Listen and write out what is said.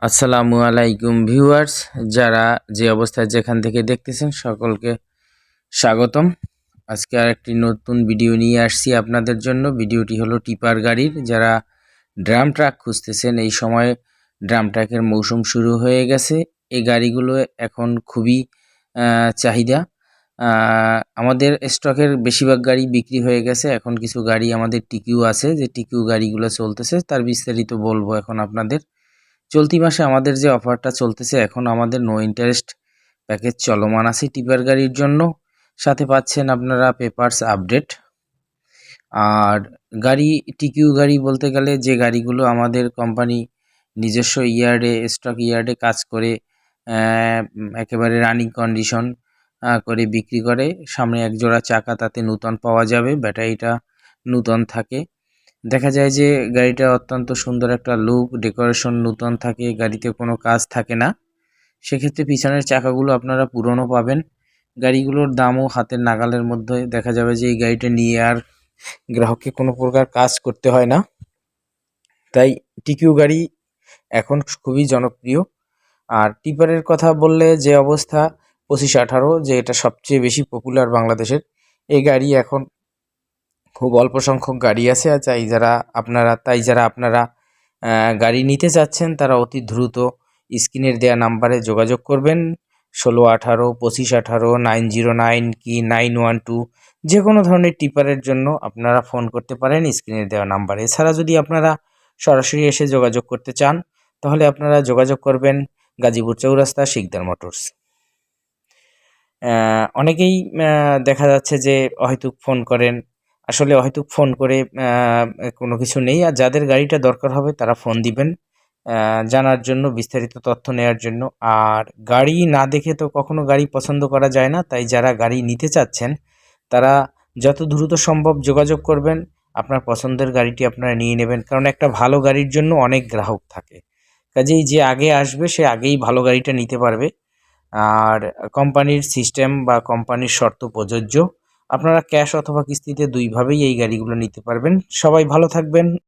আসসালামু আলাইকুম ভিউয়ার্স, যারা যে অবস্থায় যেখান থেকে দেখতেছেন সকলকে স্বাগতম। আজকে আরেকটি নতুন ভিডিও নিয়ে আসছি আপনাদের জন্য। ভিডিওটি হলো টিপার গাড়ির। যারা ড্রাম ট্রাক খুঁজতেছেন, এই সময় ড্রাম ট্রাকের মৌসুম শুরু হয়ে গেছে। এই গাড়িগুলো এখন খুবই চাহিদা। আমাদের স্টকের বেশিরভাগ গাড়ি বিক্রি হয়ে গেছে। এখন কিছু গাড়ি আমাদের টিকিউ আছে, যে টিকিউ গাড়িগুলো চলতেছে, তার বিস্তারিত বলবো এখন আপনাদের। চলতি মাসে আমাদের যে অফারটা চলতেছে, এখন আমাদের নো ইন্টারেস্ট প্যাকেজ চলমান আছে টিপার গাড়ির জন্য। সাথে পাচ্ছেন আপনারা পেপারস আপডেট। আর গাড়ি টিকিউ গাড়ি বলতে গেলে যে গাড়িগুলো আমাদের কোম্পানি নিজস্ব ইয়ার্ডে, স্টক ইয়ার্ডে কাজ করে একেবারে রানিং কন্ডিশন করে বিক্রি করে। সামনে এক জোড়া চাকা তাতে নূতন পাওয়া যাবে, ব্যাটারিটা নূতন থাকে। দেখা যায় যে গাড়িটা অত্যন্ত সুন্দর একটা লুক, ডেকোরেশন নূতন থাকে, গাড়িতে কোনো কাজ থাকে না। সেক্ষেত্রে পিছনের চাকাগুলো আপনারা পুরনো পাবেন। গাড়িগুলোর দামও হাতের নাগালের মধ্যে। দেখা যাবে যে এই গাড়িটা নিয়ে আর গ্রাহককে কোনো প্রকার কাজ করতে হয় না। তাই টিকিউ গাড়ি এখন খুবই জনপ্রিয়। আর টিপারের কথা বললে যে অবস্থা 2518, যে এটা সবচেয়ে বেশি পপুলার বাংলাদেশের, এই গাড়ি এখন খুব অল্প সংখ্যক গাড়ি আছে। আর যারা আপনারা গাড়ি নিতে চাচ্ছেন, তারা অতি দ্রুত স্ক্রিনের দেয়া নাম্বারে যোগাযোগ করবেন। 1618, 2518, 909 কি 912, যে কোনো ধরনের টিপারের জন্য আপনারা ফোন করতে পারেন স্ক্রিনের দেওয়া নাম্বারে। এছাড়া যদি আপনারা সরাসরি এসে যোগাযোগ করতে চান, তাহলে আপনারা যোগাযোগ করবেন গাজীপুর চৌরাস্তা শিকদার মোটরস। অনেকেই দেখা যাচ্ছে যে অহেতুক ফোন করেন। আসলে অহেতুক ফোন করে কোনো কিছু নেই। আর যাদের গাড়িটা দরকার হবে তারা ফোন দিবেন জানার জন্য, বিস্তারিত তথ্য নেওয়ার জন্য। আর গাড়ি না দেখে তো কখনো গাড়ি পছন্দ করা যায় না। তাই যারা গাড়ি নিতে চাচ্ছেন, তারা যত দ্রুত সম্ভব যোগাযোগ করবেন। আপনার পছন্দের গাড়িটি আপনারা নিয়ে নেবেন, কারণ একটা ভালো গাড়ির জন্য অনেক গ্রাহক থাকে। কাজেই যে আগে আসবে সে আগেই ভালো গাড়িটা নিতে পারবে। আর কোম্পানির সিস্টেম বা কোম্পানির শর্ত প্রযোজ্য। আপনারা ক্যাশ অথবা কিস্তিতে দুইভাবেই এই গাড়িগুলো নিতে পারবেন। সবাই ভালো থাকবেন।